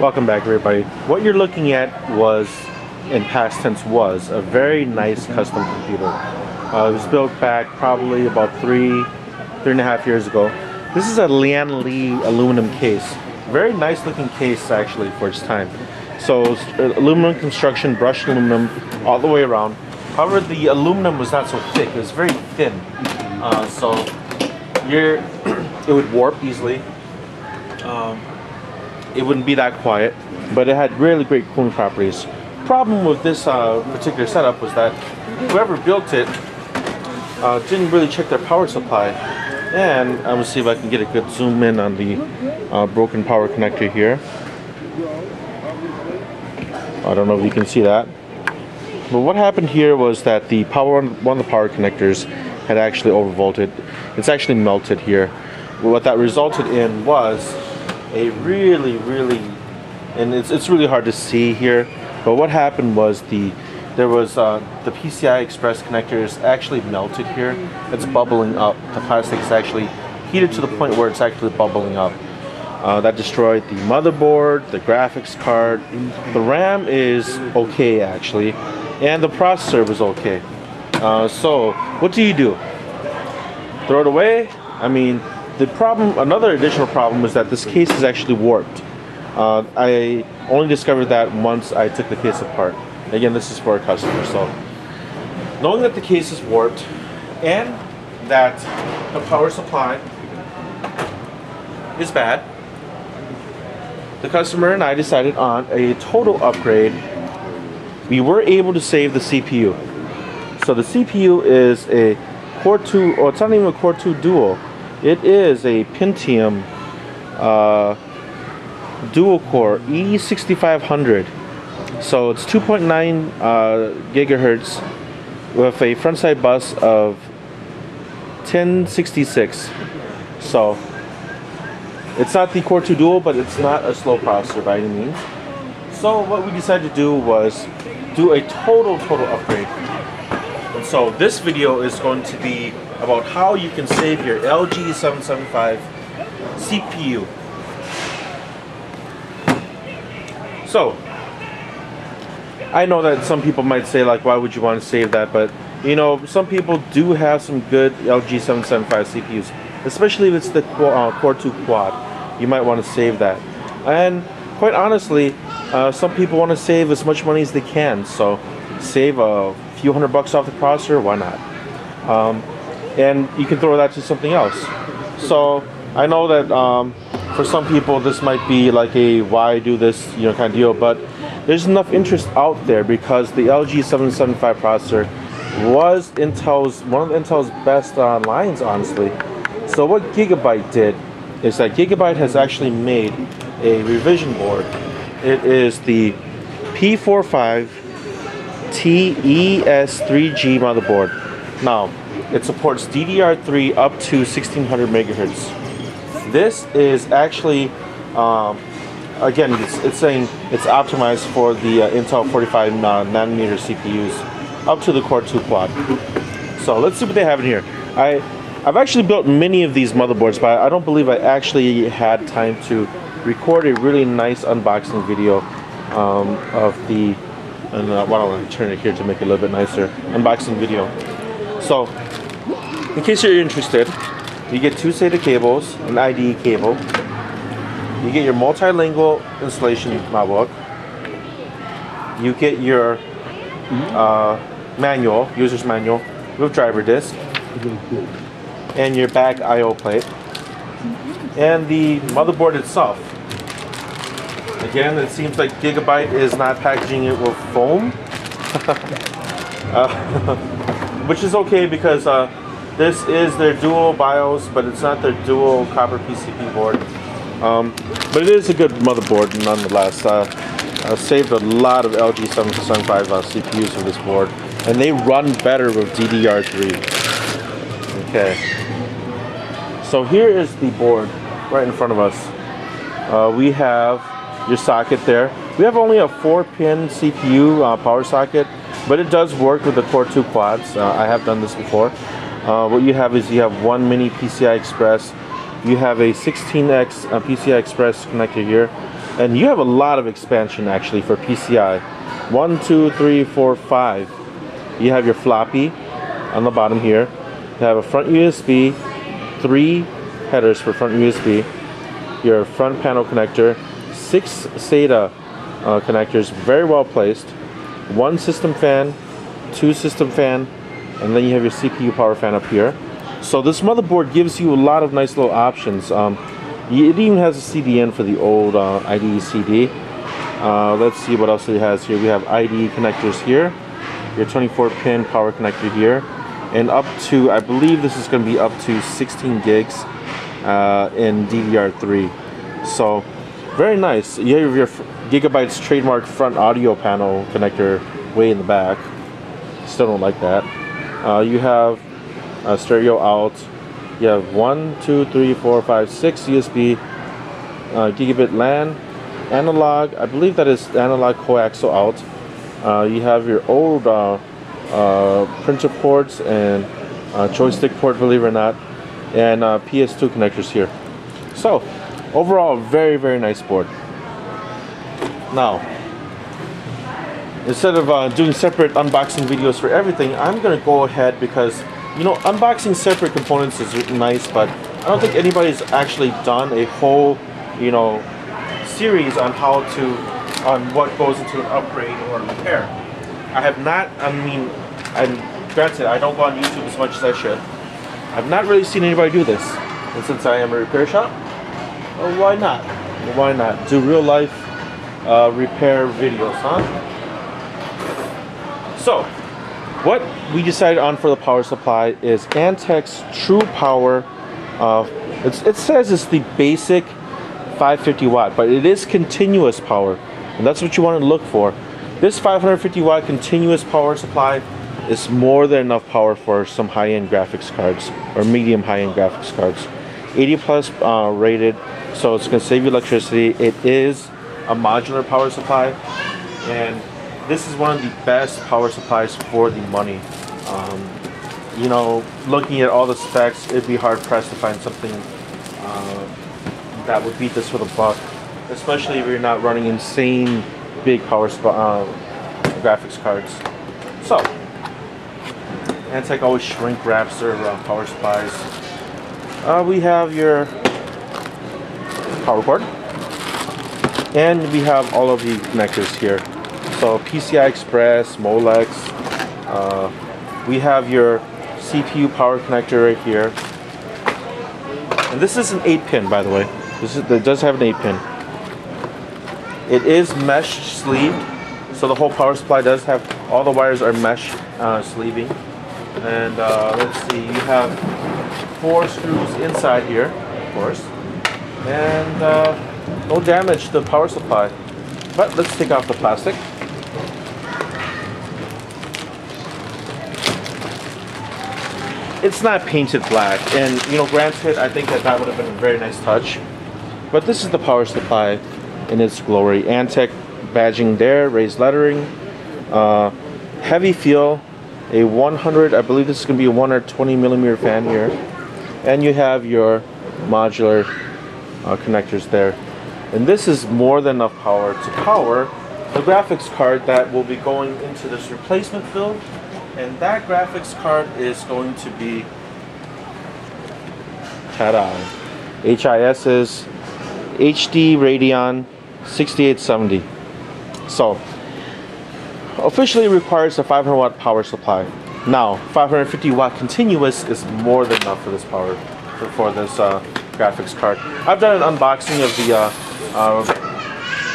Welcome back, everybody. What you're looking at was, in past tense, was a very nice custom computer. It was built back probably about three and a half years ago. This is a Lian Li aluminum case. Very nice looking case actually for its time. So aluminum construction, brushed aluminum all the way around. However, the aluminum was not so thick. It was very thin. So it would warp easily. It wouldn't be that quiet, but it had really great cooling properties. Problem with this particular setup was that whoever built it didn't really check their power supply. And I'm gonna see if I can get a good zoom in on the broken power connector here. I don't know if you can see that. But what happened here was that the power, one of the power connectors had actually overvolted. It's actually melted here. What that resulted in was a really, and it's really hard to see here, but what happened was the PCI Express connectors actually melted here. It's bubbling up. The plastic is actually heated to the point where it's actually bubbling up. That destroyed the motherboard, the graphics card. The RAM is okay actually, and the processor was okay. So what do you do? Throw it away? I mean, the problem, another additional problem, is that this case is actually warped. I only discovered that once I took the case apart. Again, this is for a customer, so knowing that the case is warped and that the power supply is bad, the customer and I decided on a total upgrade. We were able to save the CPU. So the CPU is a Core 2, or it's not even a Core 2 Duo. It is a Pentium dual core E6500. So it's 2.9 gigahertz with a front side bus of 1066. So it's not the Core 2 Duo, but it's not a slow processor by any means. So what we decided to do was do a total upgrade. And so this video is going to be about how you can save your LG775 CPU. So I know that some people might say, like, why would you want to save that? But you know, some people do have some good LG775 CPUs, especially if it's the Core 2 Quad. You might want to save that. And quite honestly, some people want to save as much money as they can, so save a few $100 off the processor, why not? And you can throw that to something else. So I know that for some people this might be like a why do this, you know, kind of deal, but there's enough interest out there because the LG775 processor was one of Intel's best lines, honestly. So what Gigabyte did is that Gigabyte has actually made a revision board. It is the P45 TES3G motherboard. Now, it supports DDR3 up to 1600 megahertz. This is actually, again, it's saying it's optimized for the Intel 45 nanometer CPUs up to the Core 2 Quad. So let's see what they have in here. I've actually built many of these motherboards, but I don't believe I actually had time to record a really nice unboxing video of the, and why don't I turn it here to make it a little bit nicer, unboxing video. So in case you're interested, you get two SATA cables, an IDE cable, you get your multilingual installation book, you get your manual, user's manual with driver disk, and your back I/O plate, and the motherboard itself. Again, it seems like Gigabyte is not packaging it with foam, which is okay because this is their dual BIOS, but it's not their dual copper PCB board. But it is a good motherboard nonetheless. I saved a lot of LG775 CPUs for this board, and they run better with DDR3. Okay. So here is the board right in front of us. We have your socket there. We have only a 4-pin CPU power socket, but it does work with the Core 2 Quads. I have done this before. What you have is you have one mini PCI Express. You have a 16x PCI Express connector here. And you have a lot of expansion actually for PCI. 1, 2, 3, 4, 5. You have your floppy on the bottom here. You have a front USB, 3 headers for front USB, your front panel connector, 6 SATA connectors, very well placed, 1 system fan, 2 system fan, and then you have your CPU power fan up here. So this motherboard gives you a lot of nice little options. It even has a CDN for the old IDE CD. Let's see what else it has here. We have IDE connectors here, your 24-pin power connector here, and up to, I believe this is going to be up to 16 gigs in DDR3. So very nice. You have your Gigabyte's trademark front audio panel connector way in the back. Still don't like that. You have a stereo out. You have 1, 2, 3, 4, 5, 6 USB, gigabit LAN, analog. I believe that is analog coaxial out. You have your old printer ports and joystick port, believe it or not, and PS2 connectors here. So overall, very, very nice board. Now, instead of doing separate unboxing videos for everything, I'm going to go ahead because, you know, unboxing separate components is nice, but I don't think anybody's actually done a whole, you know, series on how to, on what goes into an upgrade or a repair. I have not, I mean, and granted, I don't go on YouTube as much as I should. I've not really seen anybody do this. And since I am a repair shop, well, why not? Well, why not? Do real life repair videos, huh? So, what we decided on for the power supply is Antec's True Power. It says it's the basic 550 watt, but it is continuous power, and that's what you want to look for. This 550 watt continuous power supply is more than enough power for some high-end graphics cards or medium high-end graphics cards. 80 plus rated, so it's going to save you electricity. It is a modular power supply, and this is one of the best power supplies for the money. You know, looking at all the specs, it'd be hard pressed to find something that would beat this for the buck, especially if you're not running insane big power graphics cards. So, Antec always shrink wraps their power supplies. We have your power cord, and we have all of the connectors here. So PCI Express, Molex. We have your CPU power connector right here, and this is an 8-pin, by the way. It does have an 8-pin. It is mesh sleeved, so the whole power supply does have, all the wires are mesh sleeving. And let's see, you have 4 screws inside here, of course, and no damage to the power supply. But let's take off the plastic. It's not painted black, and you know, granted, I think that would have been a very nice touch. But this is the power supply in its glory. Antec badging there, raised lettering, heavy feel, a 100, I believe this is going to be a 120 millimeter fan here, and you have your modular connectors there. And this is more than enough power to power the graphics card that will be going into this replacement build. And that graphics card is going to be, ta-da, HIS's HD Radeon 6870. So, officially requires a 500 watt power supply. Now, 550 watt continuous is more than enough for this power, for this graphics card. I've done an unboxing of the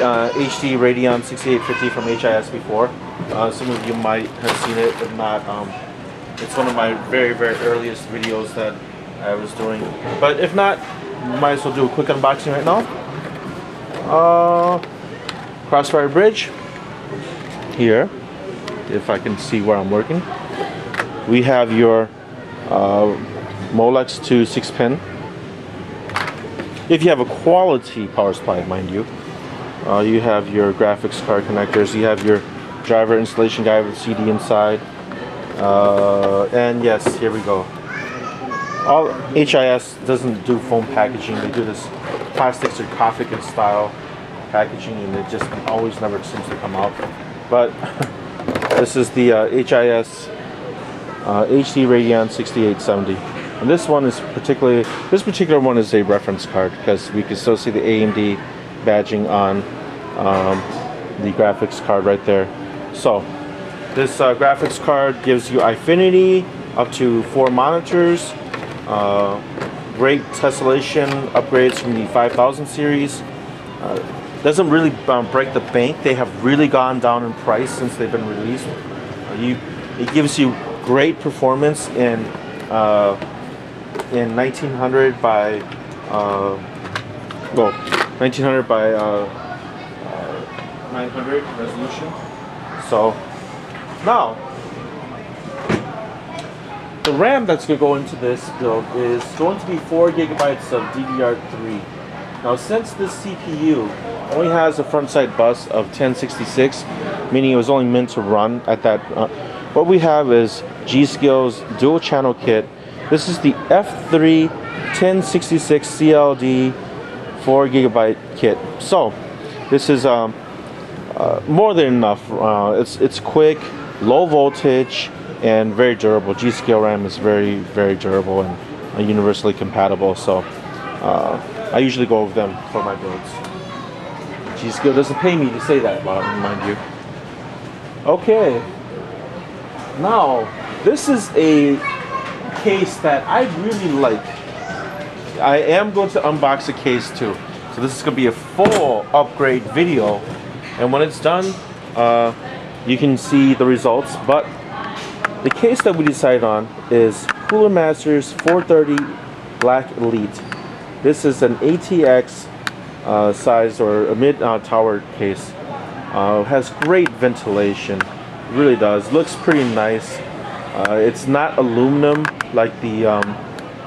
HD Radeon 6850 from HIS before. Some of you might have seen it. If not, it's one of my very, very earliest videos that I was doing. But if not, might as well do a quick unboxing right now. Crossfire bridge here, if I can see where I'm working. We have your Molex to 6-pin. If you have a quality power supply, mind you. You have your graphics card connectors. You have your driver installation guide with CD inside. And yes, here we go. All HIS doesn't do foam packaging. They do this plastic sarcophagus style packaging, and it just always never seems to come out. But this is the HIS HD Radeon 6870, and this particular one is a reference card because we can still see the AMD badging on the graphics card right there. So this graphics card gives you Infinity up to 4 monitors, great tessellation upgrades from the 5000 series. Doesn't really break the bank. They have really gone down in price since they've been released. It gives you great performance in 1900 by 1900 by 900 resolution. So now the RAM that's going to go into this build is going to be 4 gigabytes of DDR3. Now, since this CPU only has a front side bus of 1066, meaning it was only meant to run at that, what we have is G-Skill's dual channel kit. This is the F3 1066 CLD 4 gigabyte kit. So this is more than enough. It's quick, low voltage, and very durable. G-Skill RAM is very, very durable and universally compatible. So I usually go with them for my builds. G-Skill doesn't pay me to say that, mind you. Okay. Now, this is a case that I really like. I am going to unbox a case too. So this is going to be a full upgrade video. And when it's done, you can see the results. But the case that we decided on is Cooler Master's 430 Black Elite. This is an ATX size or a mid-tower case. Has great ventilation. It really does. Looks pretty nice. It's not aluminum like the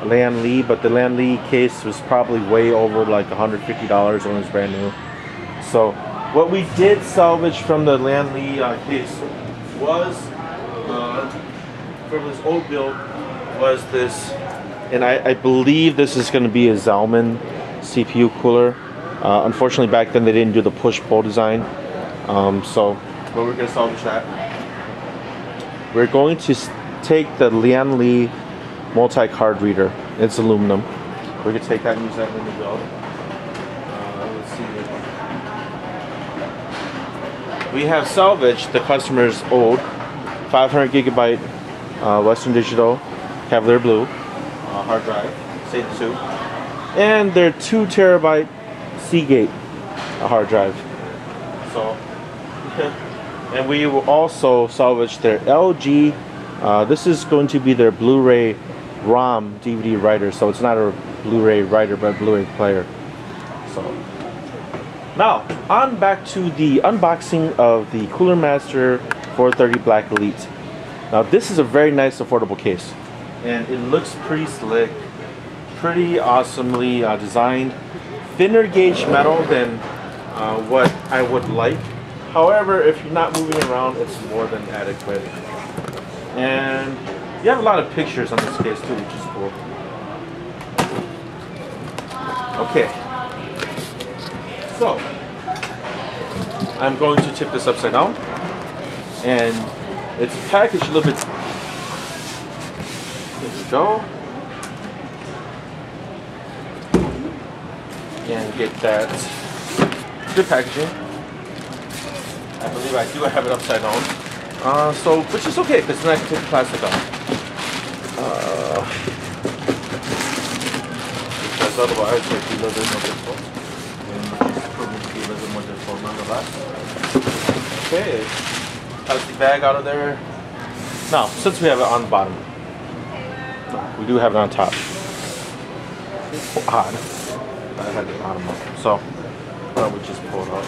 Lan Li, but the Lan Li case was probably way over like $150 when it was brand new. So what we did salvage from the Lan Li case was from this old build was this, and I believe this is going to be a Zalman CPU cooler. Unfortunately, back then they didn't do the push-pull design, but we're going to salvage that. We're going to take the Lan Li multi-card reader. It's aluminum. We're going to take that and use that in the build. Let's see. We have salvaged the customer's old 500 gigabyte Western Digital Cavalier Blue hard drive, SATA 2, and their 2 terabyte Seagate hard drive. So, and we will also salvage their LG. This is going to be their Blu-ray ROM DVD writer, so it's not a Blu-ray writer but a Blu-ray player. So now on back to the unboxing of the Cooler Master 430 Black Elite. Now this is a very nice affordable case, and it looks pretty slick, pretty awesomely designed. Thinner gauge metal than what I would like. However, if you're not moving around, it's more than adequate. And you have a lot of pictures on this case too, which is cool. Okay. So, I'm going to tip this upside down. And it's packaged a little bit. There we go. And get that good packaging. I believe I do have it upside down. Which is okay, because then I can take the plastic off. Because otherwise it would be a little bit more difficult. And which is proving to be a little bit more difficult nonetheless. Okay. Plastic bag out of there. Now, since we have it on the bottom, we do have it on top. Odd. I had the bottom up. So, I would just pull it out.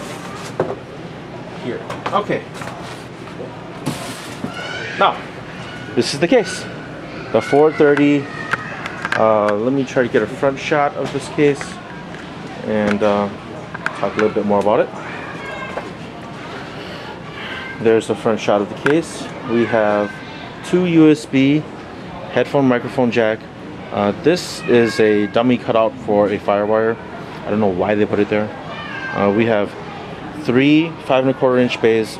Here. Okay. Now, this is the case. The 430. Let me try to get a front shot of this case and talk a little bit more about it. There's the front shot of the case. We have 2 USB headphone microphone jack. This is a dummy cutout for a FireWire. I don't know why they put it there. We have 3 5¼ inch bays,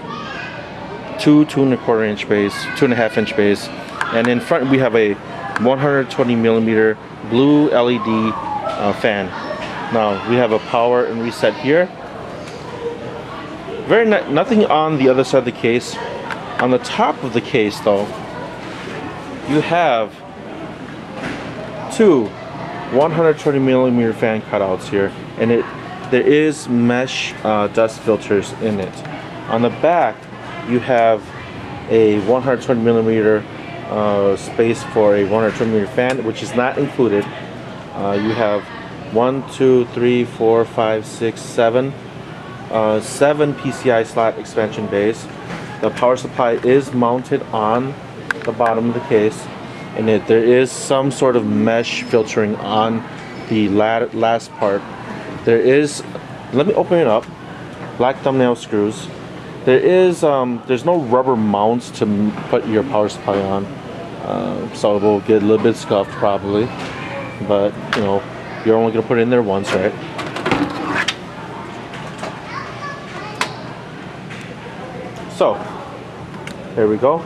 2 2¼ inch bays, 2.5-inch bays, and in front we have a 120mm blue LED fan. Now we have a power and reset here. Nothing on the other side of the case. On the top of the case though, you have 2 120mm fan cutouts here, and there is mesh dust filters in it. On the back you have a 120mm space for a 120mm fan, which is not included. You have 1, 2, 3, 4, 5, 6, 7 PCI slot expansion bays. The power supply is mounted on the bottom of the case, and there is some sort of mesh filtering on the last part. There is, let me open it up, black thumbnail screws. There's no rubber mounts to put your power supply on, so it will get a little bit scuffed probably, but you know, you're only going to put it in there once, right? So there we go.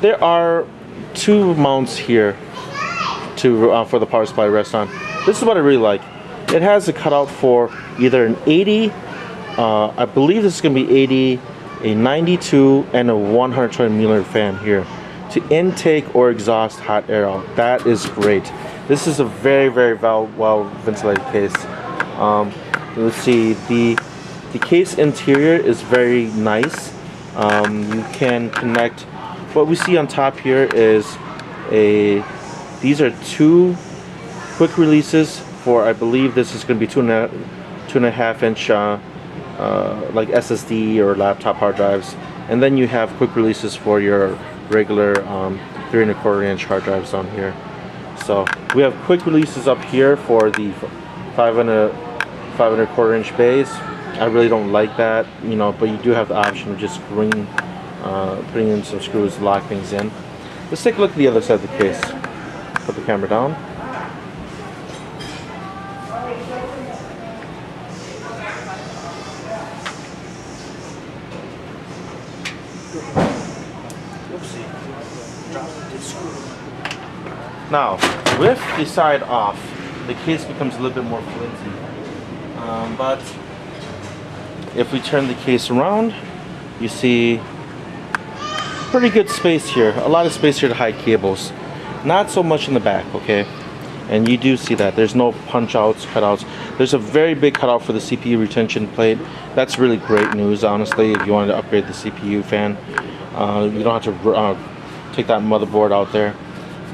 There are 2 mounts here for the power supply to rest on. This is what I really like. It has a cutout for either an 80, I believe this is going to be 80, a 92, and a 120mm fan here to intake or exhaust hot air out. That is great. This is a very well ventilated case. Let's see, the case interior is very nice. You can connect. What we see on top here is these are 2 quick releases for, I believe this is going to be 2.5-inch like SSD or laptop hard drives, and then you have quick releases for your regular 3.25-inch hard drives on here. So we have quick releases up here for the 5.25-inch bays. I really don't like that, you know, but you do have the option of just putting in some screws to lock things in. Let's take a look at the other side of the case. Put the camera down. Now, with the side off, the case becomes a little bit more flimsy. But if we turn the case around, you see pretty good space here. A lot of space here to hide cables. Not so much in the back, okay? And you do see that. There's no punch outs, cutouts. There's a very big cutout for the CPU retention plate. That's really great news, honestly, if you wanted to upgrade the CPU fan. You don't have to take that motherboard out there.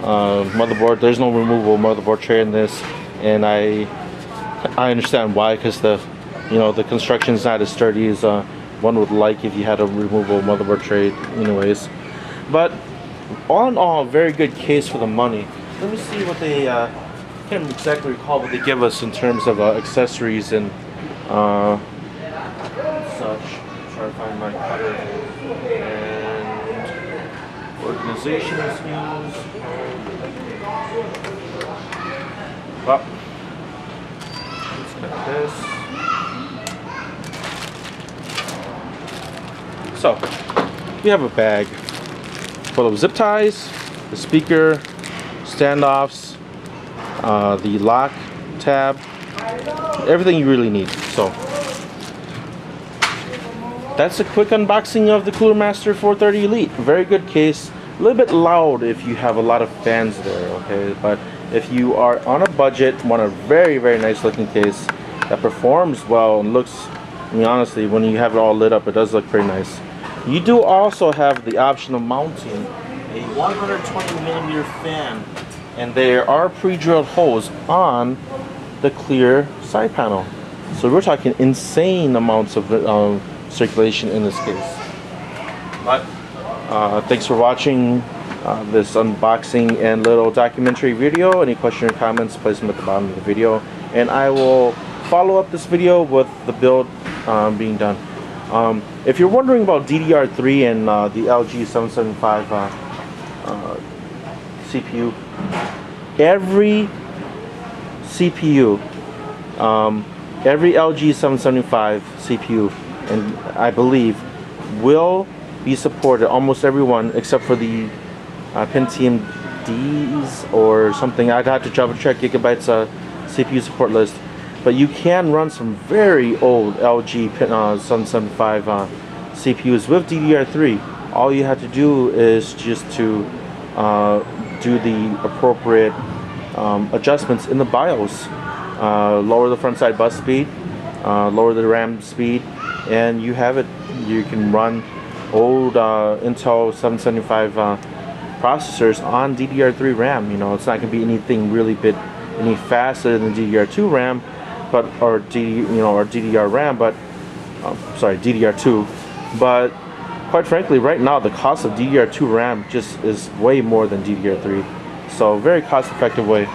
Motherboard, there's no removable motherboard tray in this, and I understand why, because the construction is not as sturdy as one would like if you had a removable motherboard tray anyways. But all in all, very good case for the money. Let me see what they can't exactly recall what they give us in terms of accessories and such. Try to find my cutter and organization skills. Well, let's cut this. So we have a bag full of zip ties, the speaker, standoffs, the lock tab, everything you really need. So that's a quick unboxing of the Cooler Master 430 Elite. Very good case. A little bit loud if you have a lot of fans there, okay? But if you are on a budget, want a very nice looking case that performs well and looks, I mean, honestly, when you have it all lit up, it does look pretty nice. You do also have the option of mounting a 120mm fan, and there are pre-drilled holes on the clear side panel. So we're talking insane amounts of circulation in this case. But thanks for watching this unboxing and little documentary video. Any questions or comments, place them at the bottom of the video, and I will follow up this video with the build being done. If you're wondering about DDR3 and the LG775 CPU, every CPU every LG775 CPU, and I believe, will be supported, almost everyone except for the Pentium Ds or something. I'd have to double check Gigabyte's CPU support list, but you can run some very old LG 775 CPUs with DDR3. All you have to do is just to do the appropriate adjustments in the BIOS. Lower the front side bus speed, lower the RAM speed, and you have it. You can run old Intel 775 processors on DDR3 RAM. You know, it's not going to be anything really any faster than DDR2 RAM, but or DDR RAM, but sorry, DDR2. But quite frankly, right now the cost of DDR2 RAM just is way more than DDR3. So very cost-effective way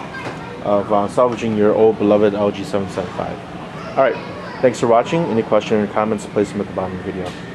of salvaging your old beloved LG 775. All right, thanks for watching. Any questions or comments, place them at the bottom of the video.